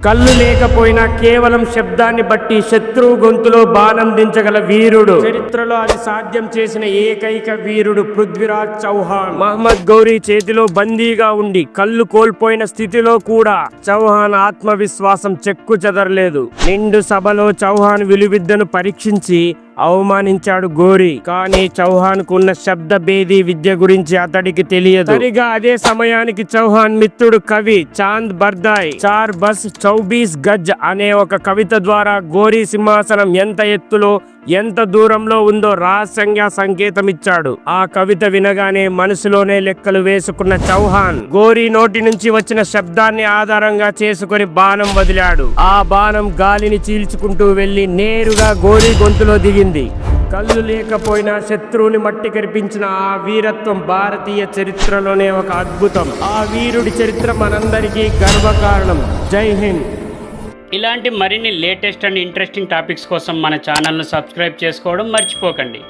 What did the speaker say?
కళ్ళు లేకపోయినా కేవలం శబ్దాన్ని బట్టి శత్రువు గొంతులో బాణం దించగల వీరుడు. చరిత్రలో అది సాధ్యం చేసిన ఏకైక వీరుడు పృథ్వీరాజ్ చౌహాన్. మహమ్మద్ గౌరీ చేతిలో బందీగా ఉండి కళ్ళు కోల్పోయిన స్థితిలో కూడా చౌహాన్ ఆత్మవిశ్వాసం చెక్కు చెదరలేదు. నిండు సభలో చౌహాన్ విలువిద్యను పరీక్షించి అవమానించాడు గోరీ. కానీ చౌహాన్ కున్న శబ్ద భేదీ విద్య గురించి అతడికి తెలియదు. సరిగా అదే సమయానికి చౌహాన్ మిత్రుడు కవి చాంద్ బర్దాయ్ 4 బస్ 24 గజ్ అనే ఒక కవిత ద్వారా గోరీ సింహాసనం ఎంత ఎత్తులో ఎంత దూరంలో ఉందో రహస్యంగా సంకేతమిచ్చాడు. ఆ కవిత వినగానే మనసులోనే లెక్కలు వేసుకున్న చౌహాన్ గోరీ నోటి నుంచి వచ్చిన శబ్దాన్ని ఆధారంగా చేసుకుని బాణం వదిలాడు. ఆ బాణం గాలిని చీల్చుకుంటూ వెళ్లి నేరుగా గోరీ గొంతులో దిగింది. కళ్ళు లేకపోయినా శత్రువుని మట్టి కరిపించిన ఆ వీరత్వం భారతీయ చరిత్రలోనే ఒక అద్భుతం. ఆ వీరుడి చరిత్ర మనందరికీ గర్వకారణం. జై హింద్. ఇలాంటి మరిన్ని లేటెస్ట్ అండ్ ఇంట్రెస్టింగ్ టాపిక్స్ కోసం మన ఛానల్ను సబ్స్క్రైబ్ చేసుకోవడం మర్చిపోకండి.